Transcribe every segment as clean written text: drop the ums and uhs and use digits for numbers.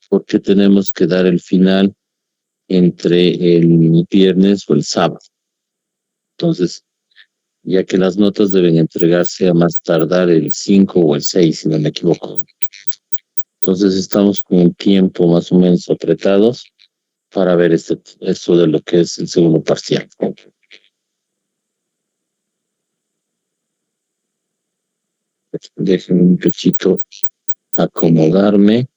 porque tenemos que dar el final entre el viernes o el sábado. Entonces, ya que las notas deben entregarse a más tardar el 5 o el 6, si no me equivoco. Entonces estamos con un tiempo más o menos apretados para ver esto de lo que es el segundo parcial. Déjenme un cachito acomodarme.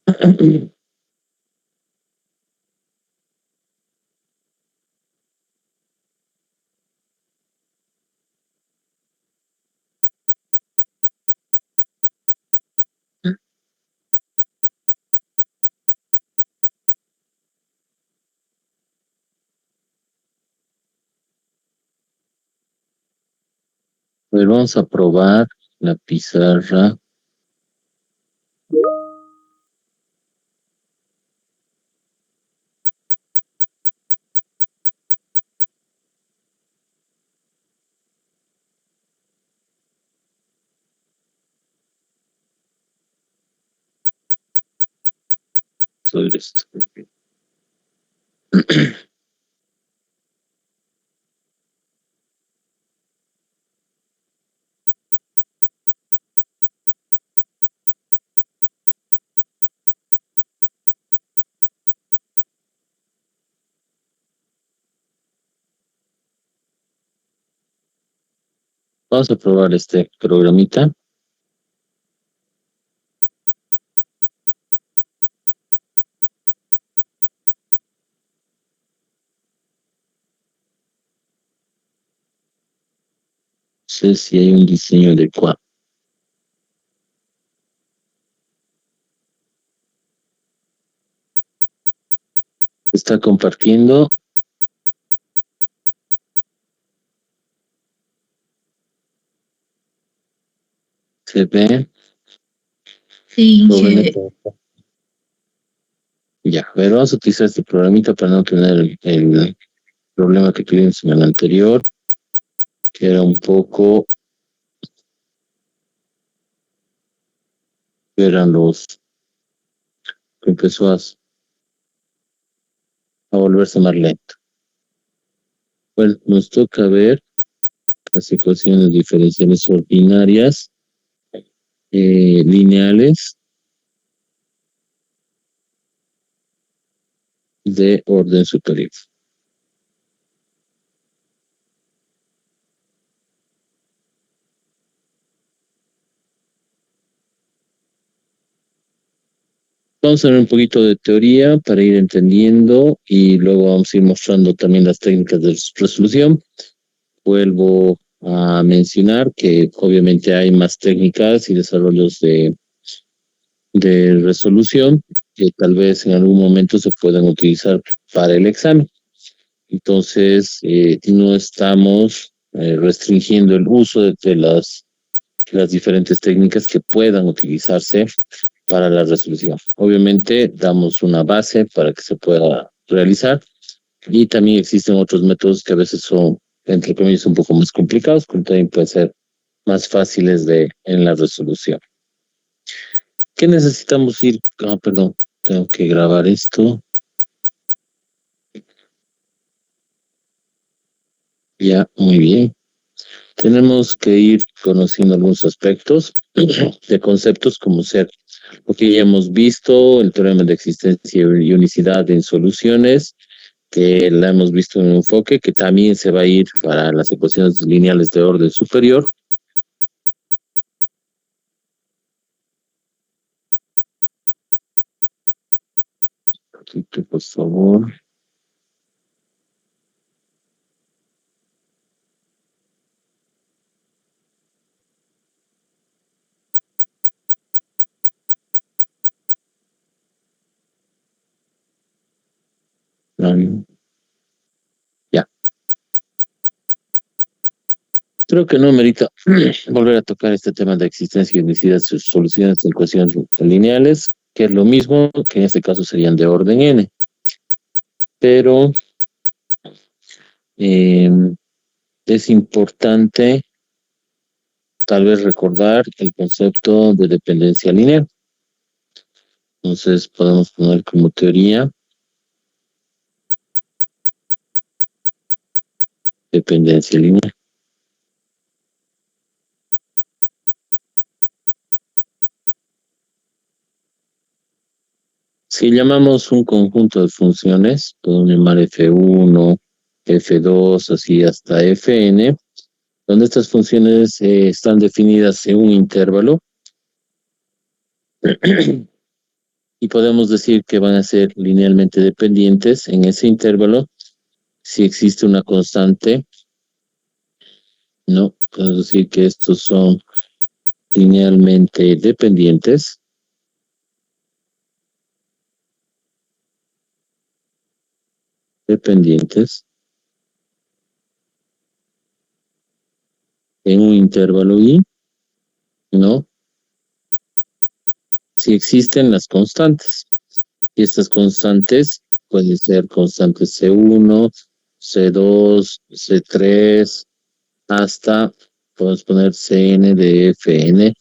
A ver, vamos a probar la pizarra. Sobre esto. Vamos a probar este programita. No sé si hay un diseño adecuado. Está compartiendo. Se ve. Sí, Ya, a ver, vamos a utilizar este programita para no tener el problema que tuvimos en el anterior, que era un poco, eran que empezó a volverse más lento. Bueno, nos toca ver las ecuaciones diferenciales ordinarias, lineales de orden superior. Vamos a ver un poquito de teoría para ir entendiendo y luego vamos a ir mostrando también las técnicas de resolución. Vuelvo a mencionar que obviamente hay más técnicas y desarrollos de resolución que tal vez en algún momento se puedan utilizar para el examen. Entonces, no estamos restringiendo el uso de las diferentes técnicas que puedan utilizarse para la resolución. Obviamente, damos una base para que se pueda realizar y también existen otros métodos que a veces son, entre comillas, un poco más complicados, pero también pueden ser más fáciles en la resolución. ¿Qué necesitamos ir? Ah, perdón, tengo que grabar esto. Ya, muy bien. Tenemos que ir conociendo algunos aspectos de conceptos como ser lo que ya hemos visto, el teorema de existencia y unicidad en soluciones, que la hemos visto en un enfoque, que también se va a ir para las ecuaciones lineales de orden superior. Aquí, por favor. Ya. Creo que no merita volver a tocar este tema de existencia y unicidad de soluciones de ecuaciones lineales, que es lo mismo, que en este caso serían de orden n. Pero es importante tal vez recordar el concepto de dependencia lineal. Entonces podemos poner como teoría dependencia lineal. Si llamamos un conjunto de funciones, podemos llamar F1, F2, así hasta Fn, donde estas funciones están definidas en un intervalo y podemos decir que van a ser linealmente dependientes en ese intervalo si existe una constante, ¿no? Podemos decir que estos son linealmente dependientes en un intervalo I, ¿no? Si existen las constantes. Y estas constantes pueden ser constantes C1, C2, C3, hasta podemos poner Cn de Fn,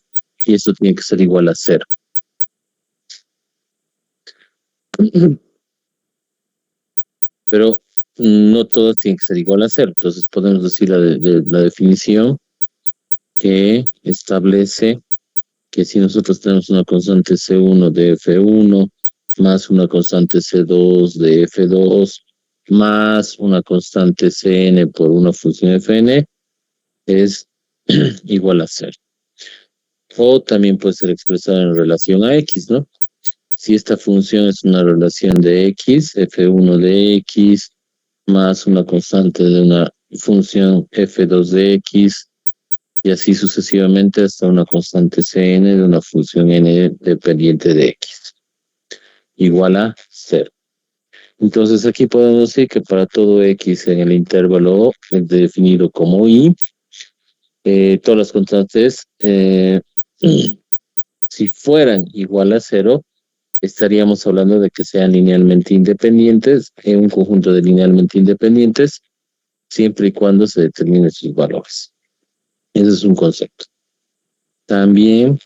y esto tiene que ser igual a cero. Pero no todo tiene que ser igual a cero. Entonces podemos decir la definición que establece que si nosotros tenemos una constante C1 de F1 más una constante C2 de F2 más una constante Cn por una función Fn es igual a cero. O también puede ser expresado en relación a x, ¿no? Si esta función es una relación de x, F1 de x más una constante de una función F2 de x y así sucesivamente hasta una constante Cn de una función n dependiente de x, igual a cero. Entonces aquí podemos decir que para todo x en el intervalo definido como i, todas las constantes, si fueran igual a cero, estaríamos hablando de que sean linealmente independientes en un conjunto de linealmente independientes, siempre y cuando se determinen sus valores. Ese es un concepto. También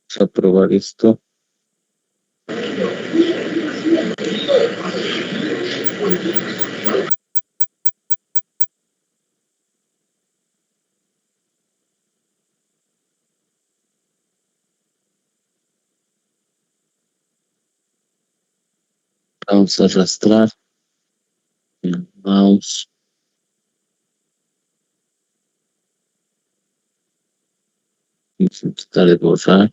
vamos a probar esto. Vamos a arrastrar el mouse. Intentar de borrar.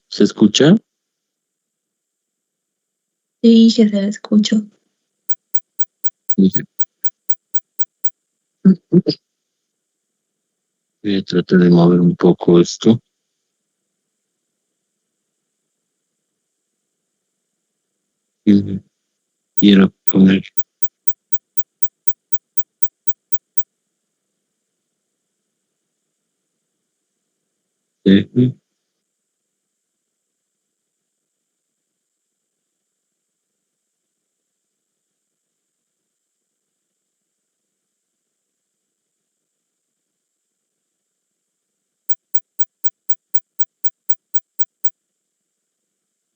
¿Se escucha? Sí, que se la escucho. Voy a tratar de mover un poco esto. Quiero poner.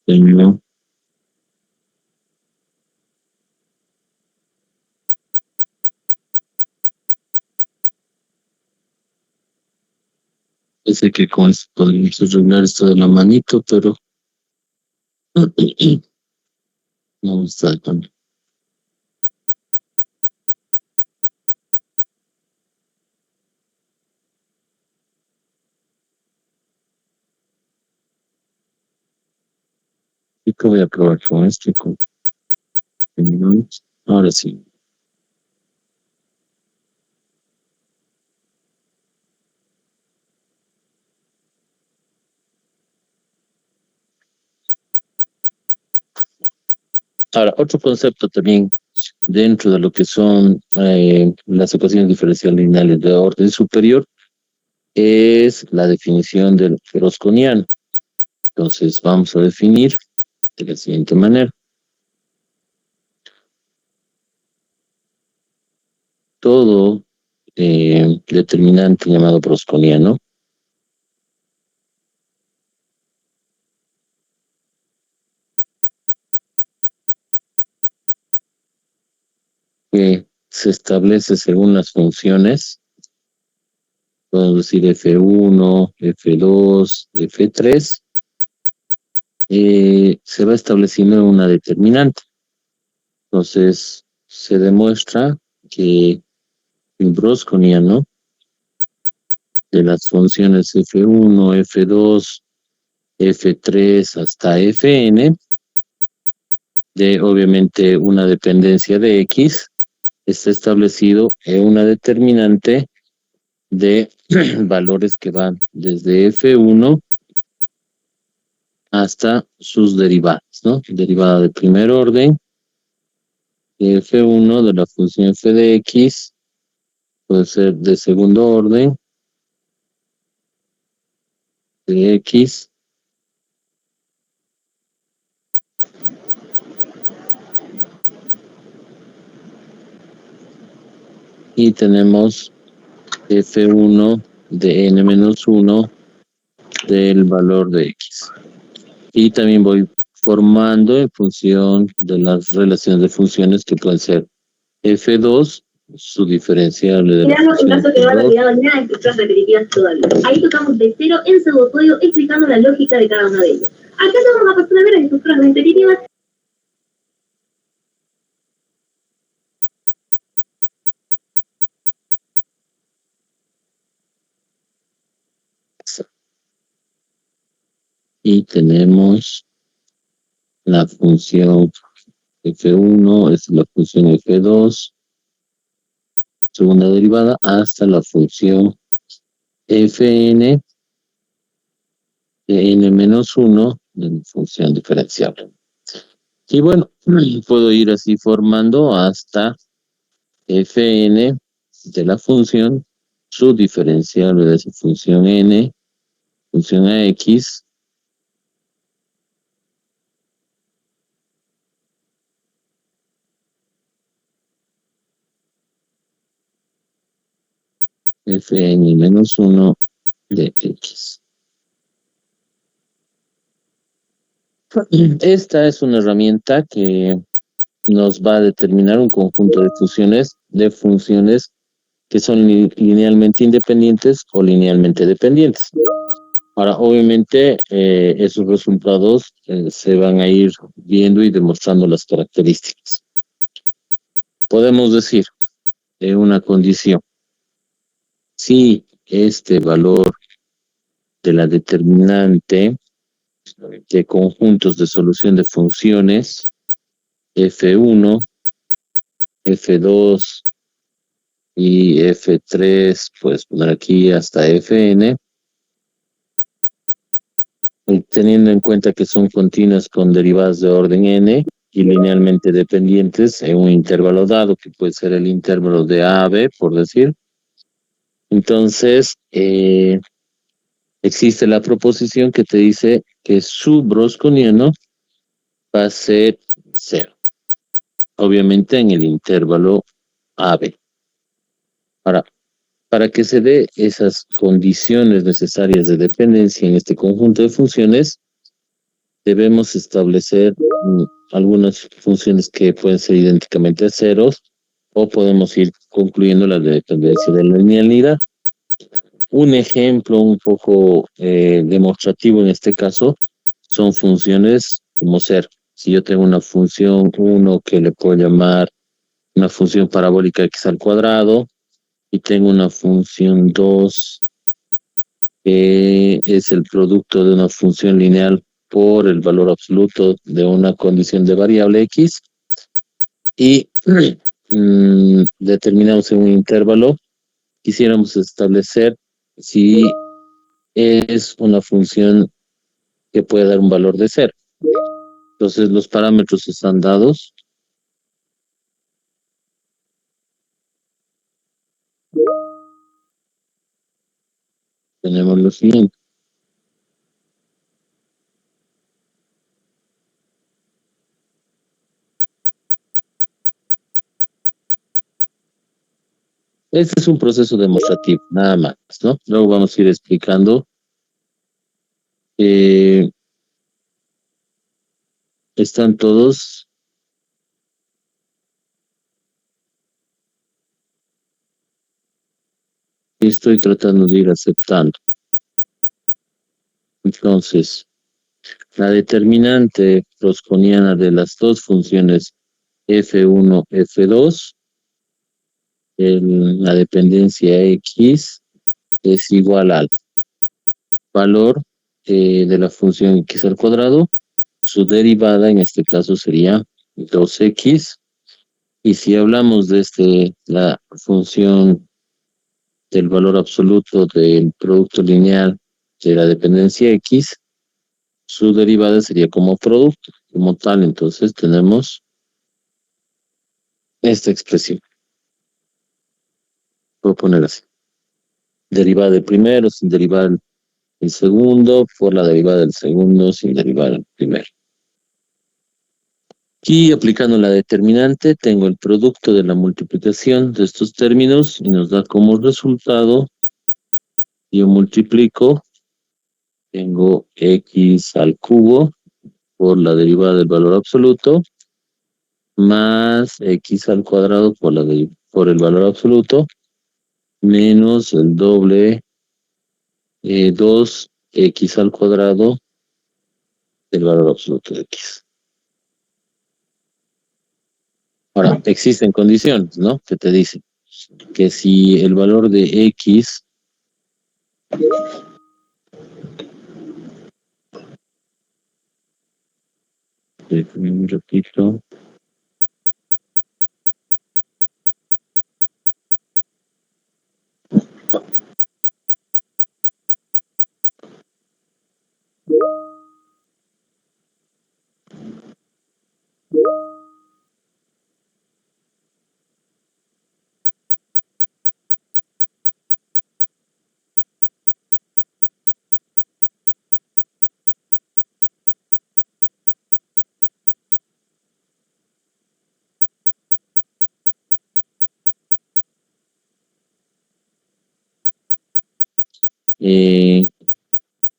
Tengo. Pensé que con esto podríamos arreglar esto de la manito, pero no está tan. ¿Y qué voy a probar con esto? Ahora sí. Ahora, otro concepto también dentro de lo que son las ecuaciones diferenciales lineales de orden superior es la definición del rosconiano. Entonces, vamos a definir de la siguiente manera. Todo determinante llamado browniano que se establece según las funciones, podemos decir F1, F2, F3, se va estableciendo una determinante. Entonces, se demuestra que el browniano de las funciones F1, F2, F3 hasta Fn, de obviamente una dependencia de X, está establecido en una determinante de valores que van desde F1 hasta sus derivadas, ¿no? Derivada de primer orden, de F1 de la función f de X, puede ser de segundo orden, de X, y tenemos F1 de n-1 del valor de X. Y también voy formando en función de las relaciones de funciones que pueden ser F2, su diferenciable de la Miramos en función caso que no haya F2. terminado nada de estructuras repetitivas todavía. Ahí tocamos de cero en pseudocódigo explicando la lógica de cada uno de ellos. Acá vamos a pasar a ver las estructuras repetitivas. Y tenemos la función F1, es la función F2, segunda derivada, hasta la función Fn de n-1 de mi función diferenciable. Y bueno, puedo ir así formando hasta Fn de la función, su diferenciable de esa función n, función a x, Fn-1 de x. Esta es una herramienta que nos va a determinar un conjunto de funciones que son linealmente independientes o linealmente dependientes. Ahora, obviamente, esos resultados se van a ir viendo y demostrando las características. Podemos decir, de una condición, si este valor de la determinante de conjuntos de solución de funciones F1, F2 y F3, puedes poner aquí hasta Fn, teniendo en cuenta que son continuas con derivadas de orden n y linealmente dependientes en un intervalo dado, que puede ser el intervalo de A a B, por decir. Entonces, existe la proposición que te dice que su browniano va a ser 0. Obviamente en el intervalo AB. Ahora, para que se dé esas condiciones necesarias de dependencia en este conjunto de funciones, debemos establecer algunas funciones que pueden ser idénticamente a ceros, o podemos ir concluyendo la dependencia de la linealidad. Un ejemplo un poco demostrativo en este caso son funciones como ser, si yo tengo una función 1 que le puedo llamar una función parabólica x al cuadrado, y tengo una función 2 que es el producto de una función lineal por el valor absoluto de una condición de variable x, y determinamos en un intervalo, quisiéramos establecer si es una función que puede dar un valor de cero. Entonces los parámetros están dados. Tenemos lo siguiente. Este es un proceso demostrativo, nada más, ¿no? Luego vamos a ir explicando. Están todos. Y estoy tratando de ir aceptando. Entonces, la determinante rosconiana de las dos funciones f1, f2, la dependencia x es igual al valor de la función x al cuadrado, su derivada en este caso sería 2x, y si hablamos de la función del valor absoluto del producto lineal de la dependencia x, su derivada sería como producto, como tal. Entonces tenemos esta expresión. Puedo poner así. Derivada del primero sin derivar el segundo, por la derivada del segundo sin derivar el primero. Aquí, aplicando la determinante, tengo el producto de la multiplicación de estos términos y nos da como resultado, yo multiplico, tengo x al cubo por la derivada del valor absoluto, más x al cuadrado por el valor absoluto, menos el doble 2x al cuadrado del valor absoluto de x. Ahora, existen condiciones, ¿no? Que te dicen que si el valor de x repito,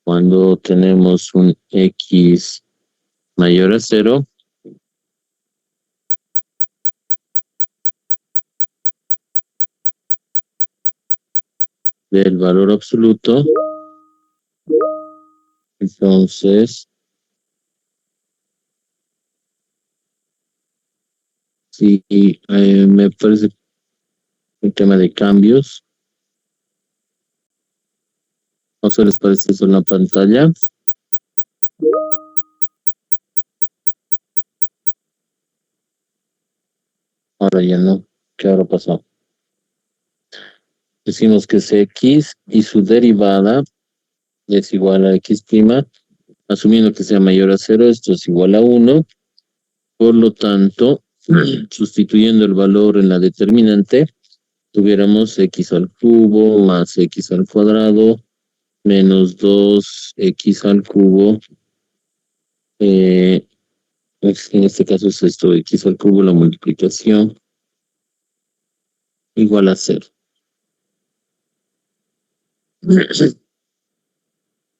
cuando tenemos un x mayor a 0, del valor absoluto, entonces, si me parece un tema de cambios, ¿no se les parece eso en la pantalla? Ahora ya no. ¿Qué habrá pasado? Decimos que es x y su derivada es igual a x', asumiendo que sea mayor a 0, esto es igual a 1. Por lo tanto, sustituyendo el valor en la determinante, tuviéramos x al cubo más x al cuadrado menos 2x al cubo. En este caso es esto, x al cubo, la multiplicación, igual a 0.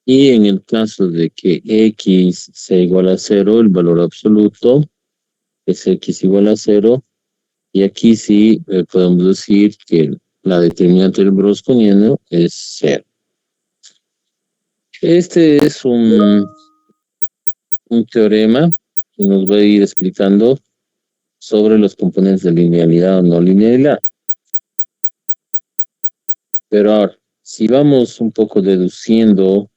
Y en el caso de que x sea igual a 0, el valor absoluto es x igual a 0. Y aquí sí podemos decir que la determinante del browniano es 0. Este es un teorema que nos va a ir explicando sobre los componentes de linealidad o no linealidad. Pero ahora, si vamos un poco deduciendo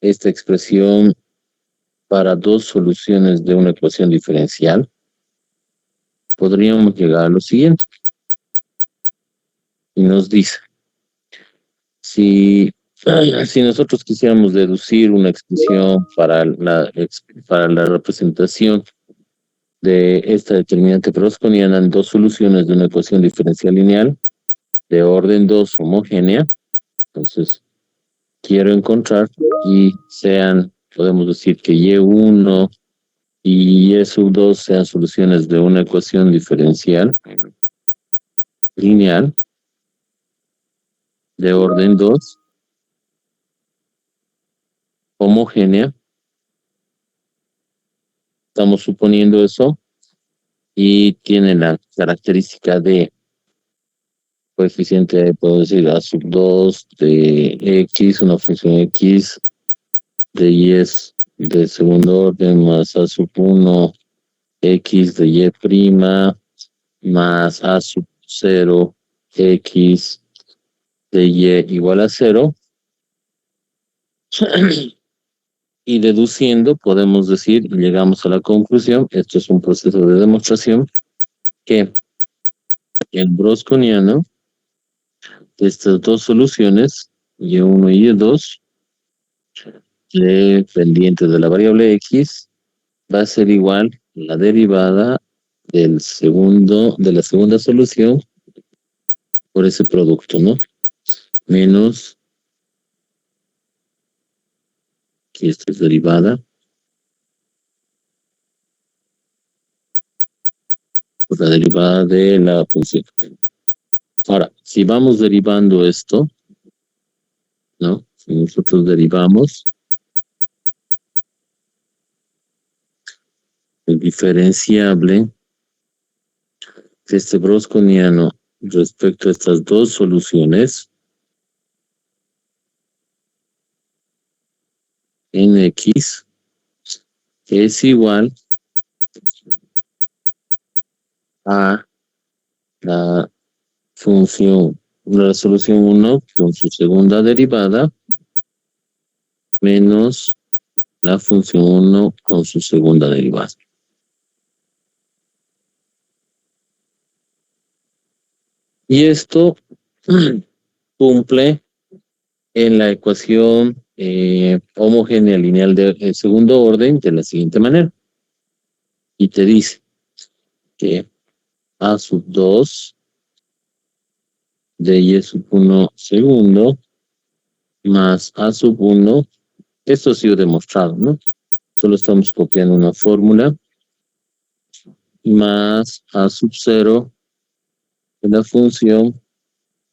esta expresión para dos soluciones de una ecuación diferencial, podríamos llegar a lo siguiente. Y nos dice, si nosotros quisiéramos deducir una expresión para la representación de esta determinante browniana en dos soluciones de una ecuación diferencial lineal de orden 2 homogénea, entonces quiero encontrar y podemos decir que Y1 y Y2 sean soluciones de una ecuación diferencial lineal de orden 2 homogénea. Estamos suponiendo eso y tiene la característica de coeficiente, puedo decir, a sub 2 de x, una función x de y es de segundo orden más a sub 1 x de y prima más a sub 0 x de y igual a 0. Y deduciendo podemos decir, y llegamos a la conclusión, esto es un proceso de demostración, que el browniano de estas dos soluciones, y1 y y2, dependiente de la variable x, va a ser igual la derivada de la segunda solución por ese producto, ¿no? Menos, aquí esta es derivada, por la derivada de la función. Ahora, si vamos derivando esto, ¿no? Si nosotros derivamos el diferenciable de este browniano respecto a estas dos soluciones, en x es igual a la función, la solución 1 con su segunda derivada menos la función 1 con su segunda derivada. Y esto cumple en la ecuación homogénea lineal de segundo orden de la siguiente manera. Y te dice que a sub 2 de y sub 1 segundo más a sub 1, esto ha sido demostrado, ¿no? Solo estamos copiando una fórmula, más a sub 0 de la función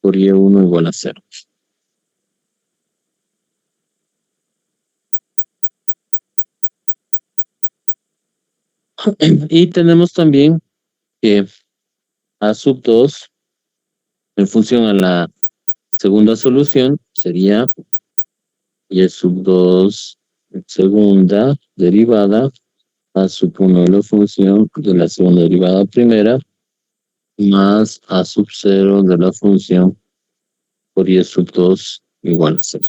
por y1 igual a 0. Y tenemos también que a sub 2, en función a la segunda solución, sería y sub 2 segunda derivada a sub 1 de la función de la segunda derivada primera más a sub 0 de la función por y sub 2 igual a 0.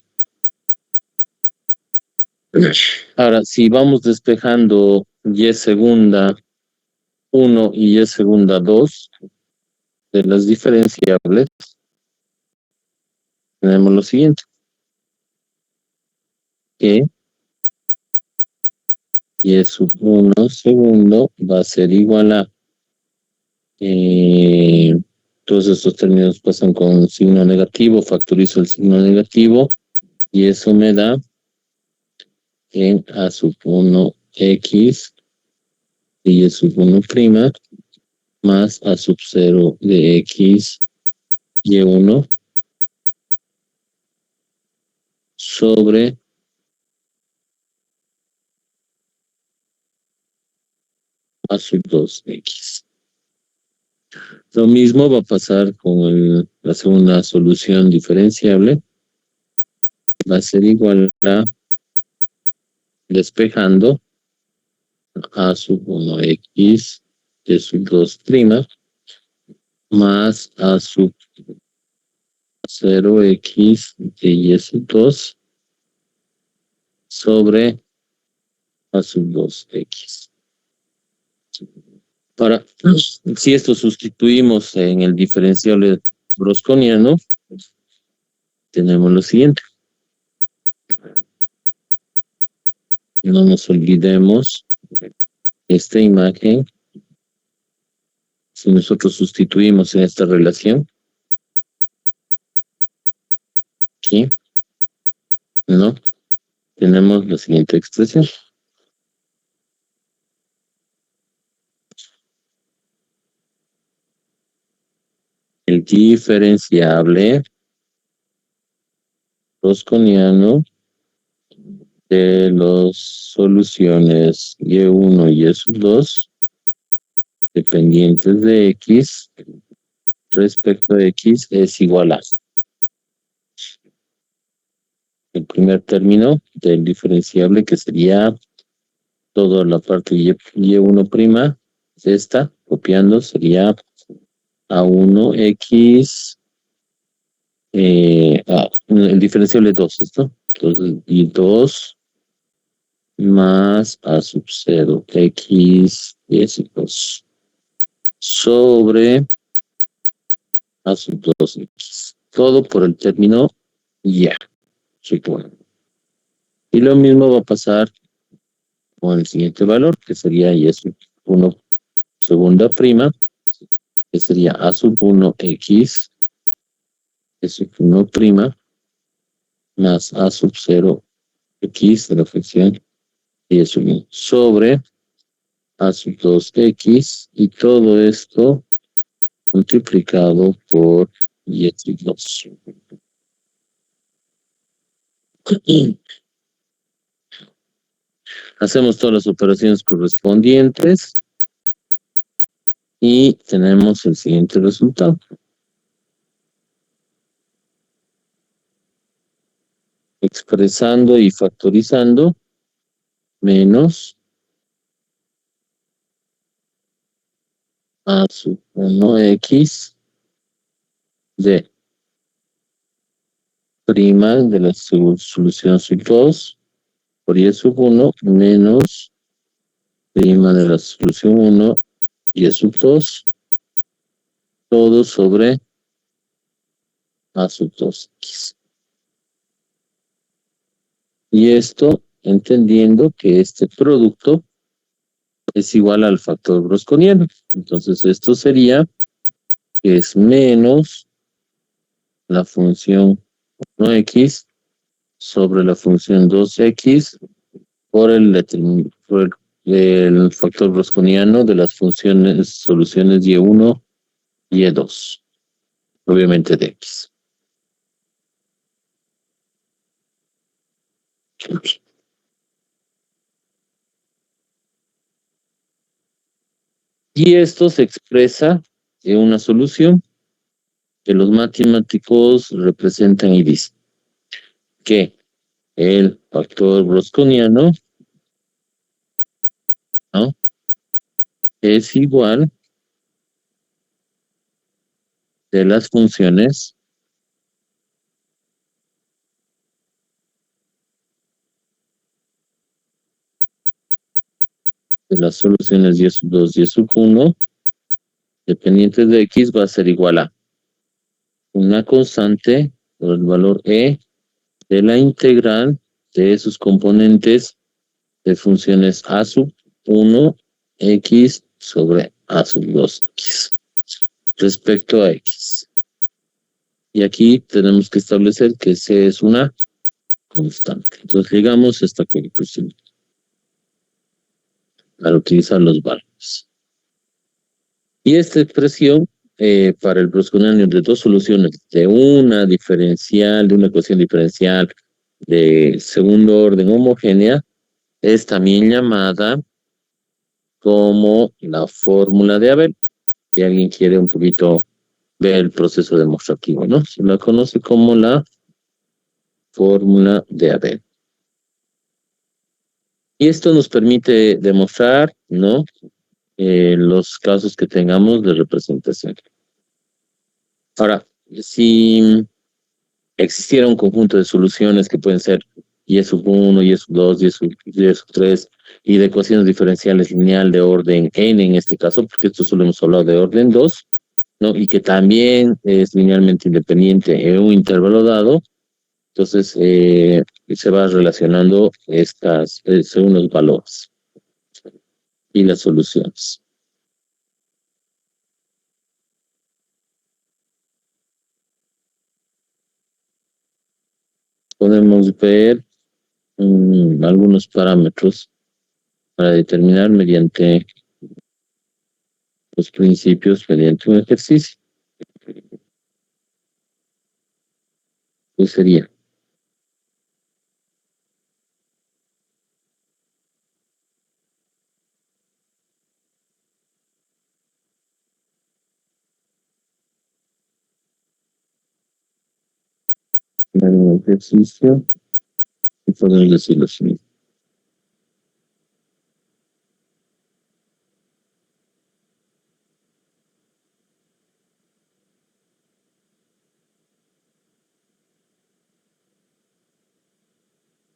Ahora, si vamos despejando y segunda 1 y y segunda 2 de las diferenciables, tenemos lo siguiente, que y sub 1 segundo va a ser igual a todos estos términos pasan con signo negativo, factorizo el signo negativo y eso me da en a sub 1 x y sub 1 prima más a sub 0 de x y1 sobre a sub 2x. Lo mismo va a pasar con la segunda solución diferenciable. Va a ser igual a despejando a sub 1x de sub 2 prima más a sub 0x de y sub 2 sobre a sub 2x. Ahora, si esto sustituimos en el diferenciable browniano, tenemos lo siguiente. No nos olvidemos esta imagen. Si nosotros sustituimos en esta relación, aquí, ¿no? Tenemos la siguiente expresión. El diferenciable browniano de las soluciones Y1 y Y2 dependientes de X respecto a X es igual a. El primer término del diferenciable, que sería toda la parte Y1', esta, copiando, sería A1X, el diferenciable 2, ¿esto? Entonces, y 2 más A sub 0, X es 2, sobre A sub 2X. Todo por el término ya, supongo. Y lo mismo va a pasar con el siguiente valor, que sería Y sub 1 segunda prima, que sería A sub 1X, Y sub 1 prima, más A sub 0X de la fracción Y sub 1 sobre A sub 2X, y todo esto multiplicado por Y sub 2. Hacemos todas las operaciones correspondientes y tenemos el siguiente resultado. Expresando y factorizando, menos A sub 1X de prima de la solución sub 2 por Y sub 1 menos prima de la solución 1 Y sub 2, todo sobre A sub 2X. Y esto entendiendo que este producto es igual al factor browniano. Entonces esto sería que es menos la función 1X sobre la función 2X por el factor browniano de las soluciones Y1 y Y2, obviamente de X. Y esto se expresa en una solución que los matemáticos representan y dicen que el factor browniano, ¿no?, es igual de las funciones de las soluciones Y sub 2 y Y sub 1 dependientes de X va a ser igual a una constante por el valor E de la integral de sus componentes de funciones A sub 1X sobre A sub 2X respecto a X. Y aquí tenemos que establecer que C es una constante. Entonces ligamos esta conclusión al utilizar los valores. Y esta expresión para el browniano de dos soluciones de una diferencial, de una ecuación diferencial de segundo orden homogénea, es también llamada como la fórmula de Abel. Si alguien quiere un poquito ver el proceso demostrativo, ¿no? Se la conoce como la fórmula de Abel. Y esto nos permite demostrar, ¿no?, los casos que tengamos de representación. Ahora, si existiera un conjunto de soluciones que pueden ser Y sub 1, Y sub 2, Y sub 3, y de ecuaciones diferenciales lineal de orden n en este caso, porque esto solo hemos hablado de orden 2, ¿no? Y que también es linealmente independiente en un intervalo dado. Entonces, se va relacionando estas, según los valores y las soluciones. Podemos ver algunos parámetros para determinar mediante los principios, mediante un ejercicio. ¿Qué sería? Un ejercicio y podemos decir lo siguiente.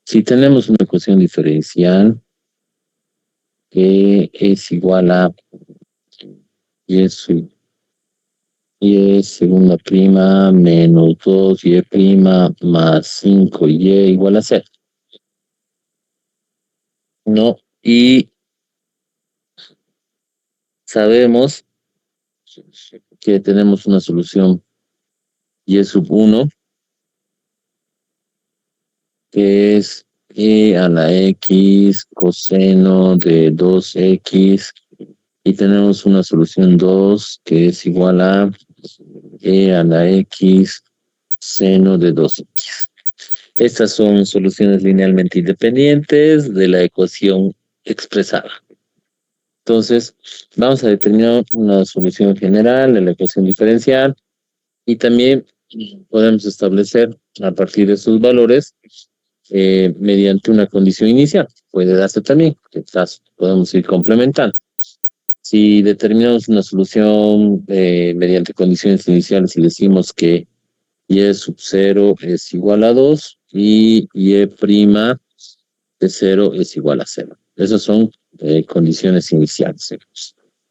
Si tenemos una ecuación diferencial que es igual a y es segunda prima menos 2y prima más 5y igual a 0. ¿No? Y sabemos que tenemos una solución y sub 1 que es e a la x coseno de 2x y tenemos una solución 2 que es igual a e a la x seno de 2x. Estas son soluciones linealmente independientes de la ecuación expresada. Entonces, vamos a determinar una solución general de la ecuación diferencial y también podemos establecer a partir de sus valores mediante una condición inicial. Puede darse también, quizás podemos ir complementando. Si determinamos una solución mediante condiciones iniciales y decimos que y sub 0 es igual a 2 y prima de 0 es igual a 0. Esas son condiciones iniciales.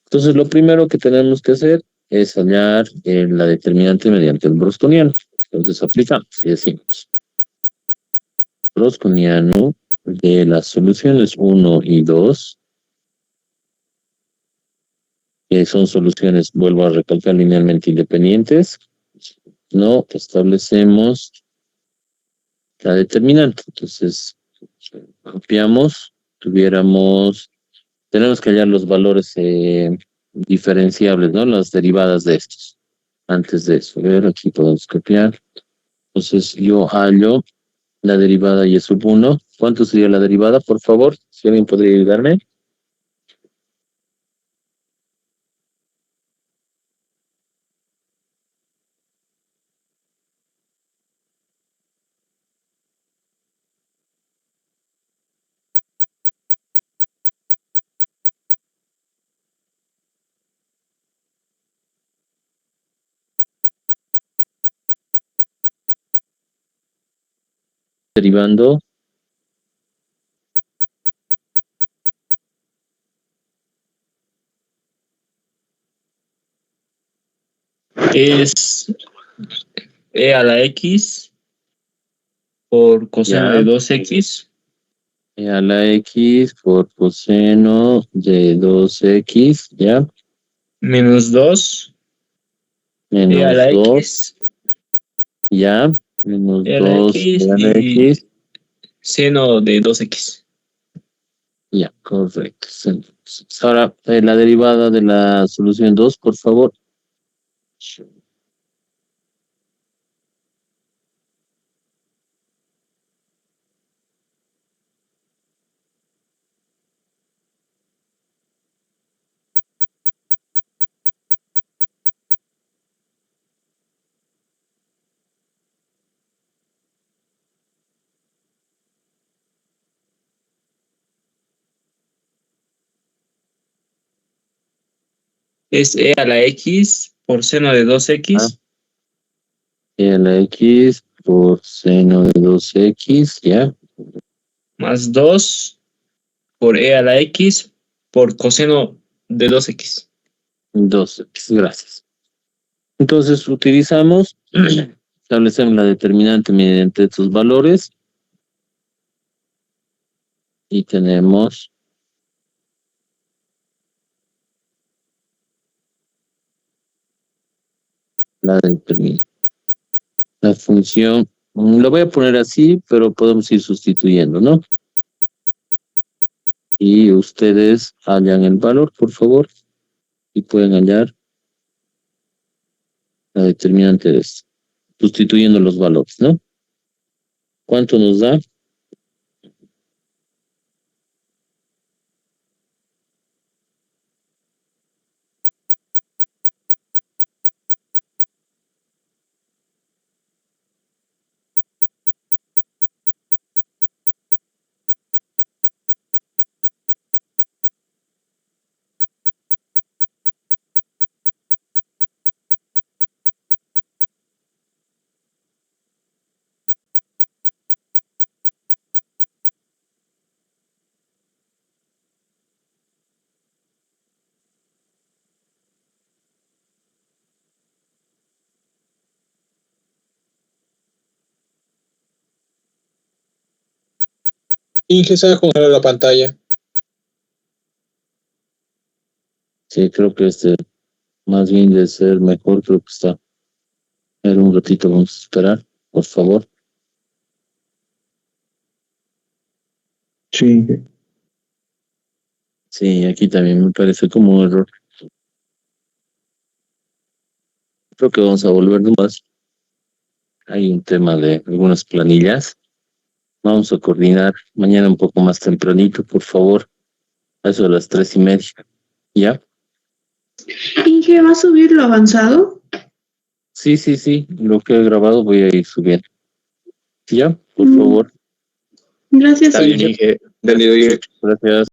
Entonces, lo primero que tenemos que hacer es hallar la determinante mediante el browniano. Entonces, aplicamos y decimos browniano de las soluciones 1 y 2, que son soluciones, vuelvo a recalcar, linealmente independientes, no establecemos la determinante. Entonces, copiamos, tenemos que hallar los valores diferenciables, ¿no? Las derivadas de estos. Antes de eso, a ver, aquí podemos copiar. Entonces, yo hallo la derivada y sub 1. ¿Cuánto sería la derivada, por favor? Si alguien podría ayudarme. Derivando es e a la x por coseno ya de 2x a la x por coseno de 2x, ya, menos 2 e a menos la 2, x, ya, menos e a la 2 x a la y x, seno de 2x. ya, correcto. Ahora, la derivada de la solución 2, por favor. Es e a la x por seno de 2x A la x por seno de 2x, ya, más 2 por e a la x por coseno de 2x. 2x, gracias. Entonces utilizamos, establecemos la determinante mediante estos valores y tenemos la determinante. La función, lo voy a poner así, pero podemos ir sustituyendo, ¿no? Y ustedes hallan el valor, por favor, y pueden hallar la determinante de esto, sustituyendo los valores, ¿no? ¿Cuánto nos da? Inge, ¿sabe congelar la pantalla? Sí, creo que más bien de ser mejor, creo que está. A ver, un ratito vamos a esperar, por favor. Sí. Sí, aquí también me parece como un error. Creo que vamos a volver nomás. Hay un tema de algunas planillas. Vamos a coordinar mañana un poco más tempranito, por favor. A eso de las 3:30. ¿Ya? Inge, ¿va a subir lo avanzado? Sí. Lo que he grabado voy a ir subiendo. ¿Ya? Por favor. Gracias. Está bien, Inge. Entendido, Inge. Gracias.